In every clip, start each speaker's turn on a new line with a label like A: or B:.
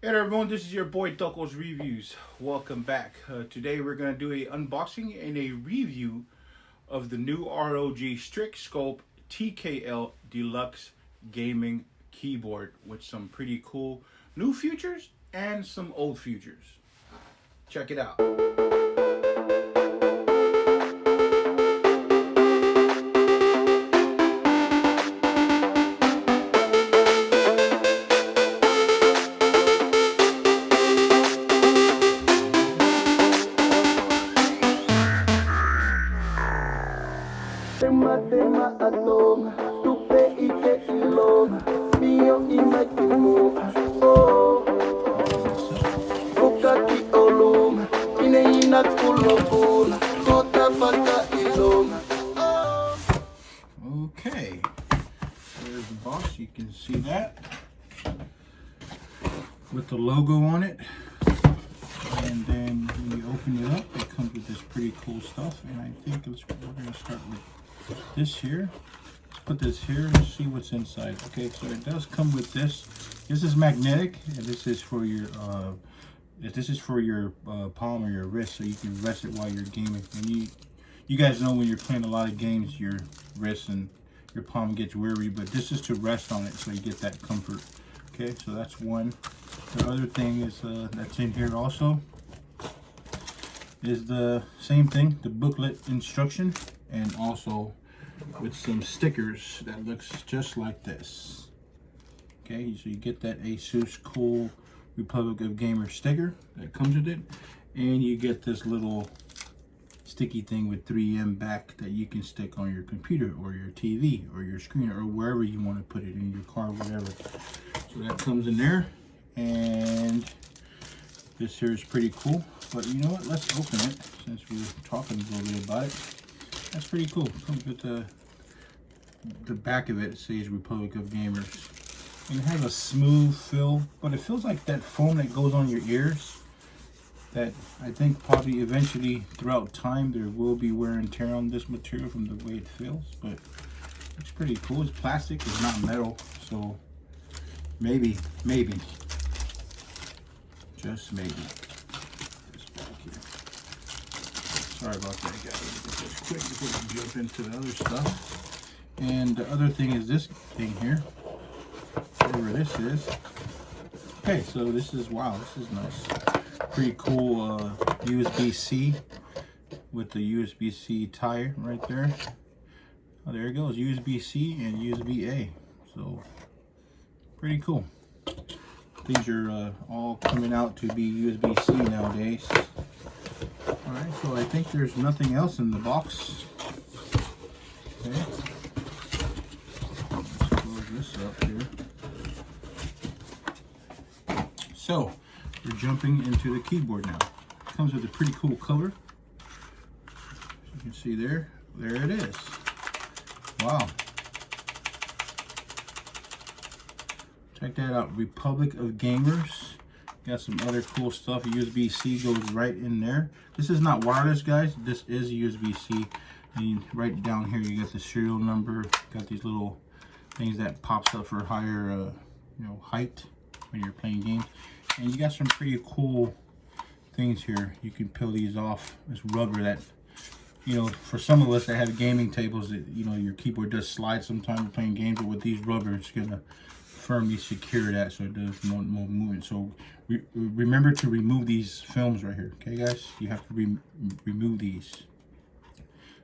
A: Hey there, everyone, this is your boy Duckles Reviews. Welcome back. Today we're going to do a unboxing and a review of the new ROG STRIX Scope TKL Deluxe Gaming Keyboard with some pretty cool new features and some old features. Check it out.
B: Tema atoma, tupe ite iloma, mio imakimo, oh, ukaki oluma, ine ina kulobula, kota faka iloma.
A: Okay, there's the box. You can see that with the logo on it. And then when you open it up, it comes with this pretty cool stuff. And I think we're going to start with this here. Let's put this here and see what's inside. Okay, so it does come with this. This is magnetic, and this is for your palm or your wrist, so you can rest it while you're gaming. And you guys know when you're playing a lot of games, your wrist and your palm gets weary, but this is to rest on it, so you get that comfort. Okay, so that's one. The other thing is that's in here also is the same thing, the booklet instruction, and also with some stickers that looks just like this. Okay, so you get that Asus Cool Republic of Gamer sticker that comes with it, and you get this little sticky thing with 3M back that you can stick on your computer or your TV or your screen or wherever you want to put it, in your car, whatever. So that comes in there, and this here is pretty cool. But you know what, let's open it since we're talking a little bit about it. That's pretty cool. It comes with the back of it. It says Republic of Gamers. And it has a smooth feel, but it feels like that foam that goes on your ears. That I think probably eventually throughout time there will be wear and tear on this material from the way it feels, but it's pretty cool. It's plastic, it's not metal, so maybe, just maybe. This back here. Sorry about that, guys. Get this quick before we jump into the other stuff. And the other thing is this thing here, whatever this is. Okay, so this is, wow, this is nice. Pretty cool USB-C with the USB-C tie right there. Oh, there it goes, USB-C and USB-A. So pretty cool. These are all coming out to be USB-C nowadays. All right, so I think there's nothing else in the box. Okay, let's close this up here. So we're jumping into the keyboard now. It comes with a pretty cool color. As you can see there it is. Wow. Check that out, Republic of Gamers. Got some other cool stuff. USB-C goes right in there. This is not wireless, guys. This is USB-C. And right down here, you got the serial number. Got these little things that pops up for higher, height when you're playing games. And you got some pretty cool things here. You can peel these off. This rubber that, for some of us that have gaming tables, that your keyboard does slide sometimes playing games, but with these rubbers, it's gonna firmly secure that so it does no movement. So remember to remove these films right here. Okay, guys, you have to remove these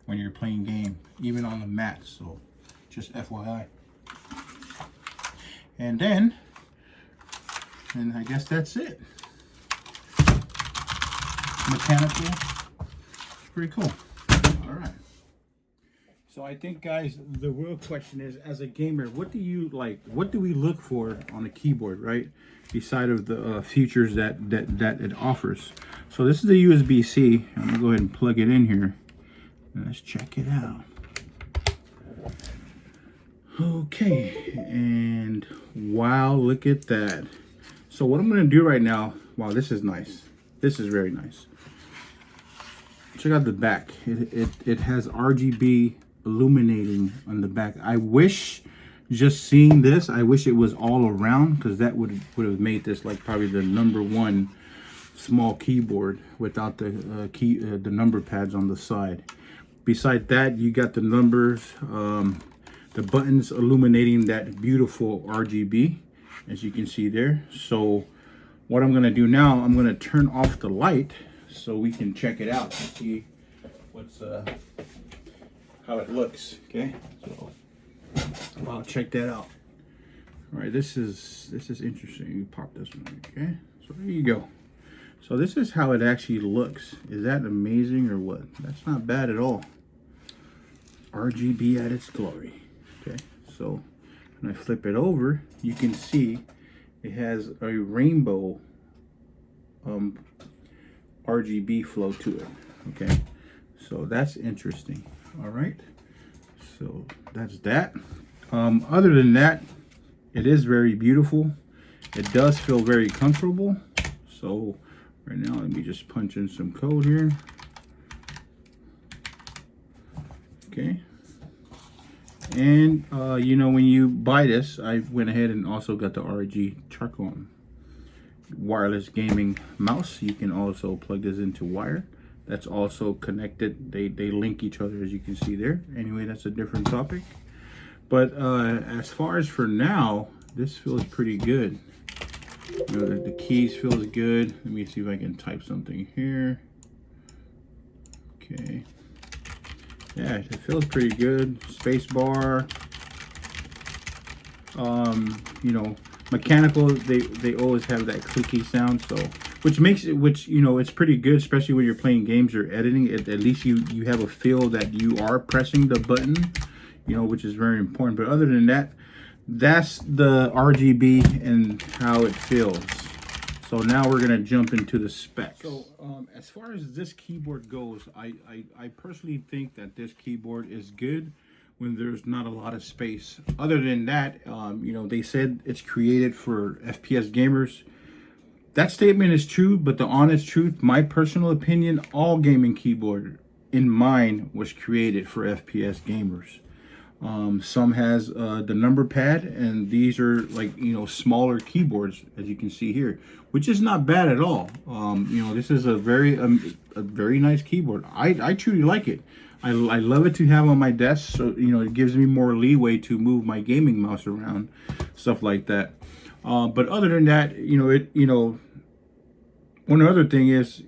A: when you're playing game, even on the mat. So just FYI. And then. And I guess that's it. Mechanical. Pretty cool. All right. So I think, guys, the real question is, as a gamer, what do you like? What do we look for on a keyboard, right? Beside of the features that it offers. So this is the USB-C. I'm gonna go ahead and plug it in here. Let's check it out. Okay, and wow, look at that. So what I'm going to do right now, wow, this is nice. This is very nice. Check out the back. It has RGB illuminating on the back. I wish just seeing this, I wish it was all around, because that would have made this like probably the #1 small keyboard without the the number pads on the side. Beside that, you got the numbers, the buttons illuminating that beautiful RGB, as you can see there. So what I'm going to do now, I'm going to turn off the light so we can check it out and see what's how it looks. Okay, so wow, check that out. All right, this is interesting. You pop this one. Okay, so there you go. So this is how it actually looks. Is that amazing or what? That's not bad at all. RGB at its glory. Okay, so when I flip it over, you can see it has a rainbow RGB flow to it. Okay, so that's interesting. All right, so that's that. Other than that, it is very beautiful. It does feel very comfortable. So right now, let me just punch in some code here. Okay. And you know, when you buy this, I went ahead and also got the ROG charcoal wireless gaming mouse. You can also plug this into wire. That's also connected. They link each other, as you can see there. Anyway, that's a different topic. But as far as for now, this feels pretty good. You know, the keys feels good. Let me see if I can type something here. Okay. Yeah, it feels pretty good. Space bar. You know, mechanical, they always have that clicky sound, so which makes it, you know, it's pretty good, especially when you're playing games or editing. At least you have a feel that you are pressing the button, you know, which is very important. But other than that, that's the RGB and how it feels. So now we're gonna jump into the specs. So as far as this keyboard goes, I personally think that this keyboard is good when there's not a lot of space. Other than that, you know, they said it's created for FPS gamers. That statement is true, but the honest truth, my personal opinion, all gaming keyboard in mine was created for FPS gamers. Some has the number pad, and these are like, you know, smaller keyboards, as you can see here, which is not bad at all. You know, this is a very nice keyboard. I truly like it. I love it to have on my desk, so you know, it gives me more leeway to move my gaming mouse around, stuff like that. But other than that, you know, one other thing is,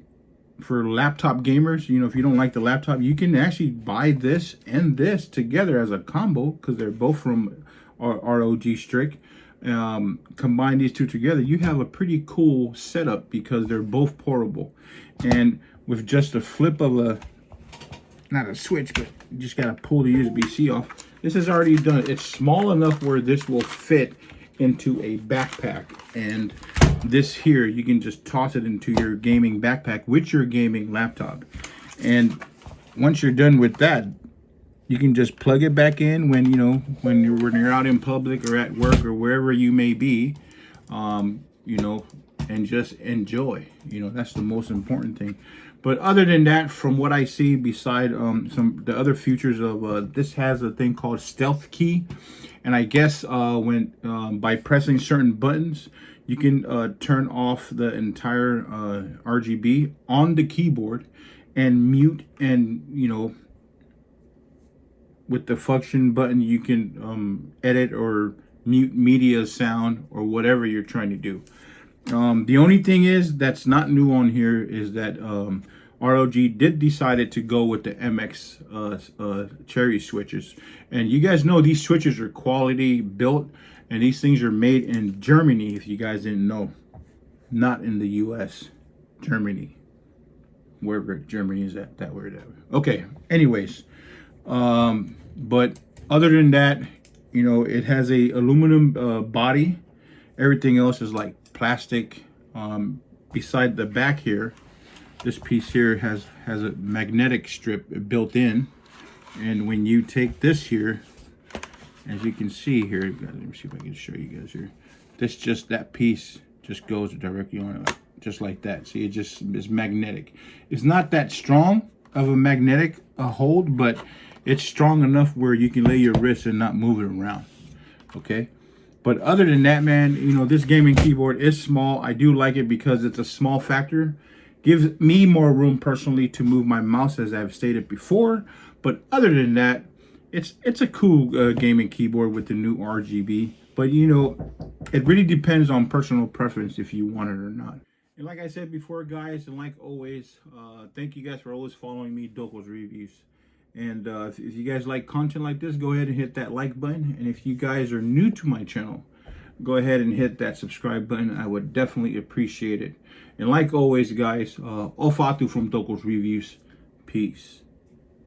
A: for laptop gamers, you know, if you don't like the laptop, you can actually buy this and this together as a combo, because they're both from ROG STRIX. Combine these two together, you have a pretty cool setup because they're both portable. And with just a flip of a, not a switch, but you just gotta pull the USB-C off. This is already done. It's small enough where this will fit into a backpack, and this here, you can just toss it into your gaming backpack with your gaming laptop. And once you're done with that, you can just plug it back in when, you know, when you're out in public or at work or wherever you may be, you know, and just enjoy. You know, that's the most important thing. But other than that, from what I see, beside the other features of this, has a thing called stealth key, and I guess when by pressing certain buttons, you can turn off the entire RGB on the keyboard and mute, and you know, with the function button, you can edit or mute media, sound, or whatever you're trying to do. The only thing is that's not new on here is that ROG did decided to go with the MX cherry switches, and you guys know these switches are quality built, and these things are made in Germany, if you guys didn't know, not in the US, Germany, wherever Germany is at, that word. Okay, anyways, but other than that, you know, it has a aluminum body. Everything else is like plastic. Beside the back here, this piece here has a magnetic strip built in, and when you take this here, as you can see here, let me see if I can show you guys here. That piece just goes directly on it, just like that. See, it just is magnetic. It's not that strong of a magnetic hold, but it's strong enough where you can lay your wrist and not move it around. Okay. But other than that, man, you know, this gaming keyboard is small. I do like it because it's a small factor. Gives me more room personally to move my mouse, as I've stated before. But other than that, it's a cool gaming keyboard with the new RGB. But, you know, it really depends on personal preference if you want it or not. And like I said before, guys, and like always, thank you guys for always following me, Doko's Reviews. And if you guys like content like this, go ahead and hit that like button. And if you guys are new to my channel, go ahead and hit that subscribe button. I would definitely appreciate it. And like always, guys, Ofatu from Doko's Reviews. Peace.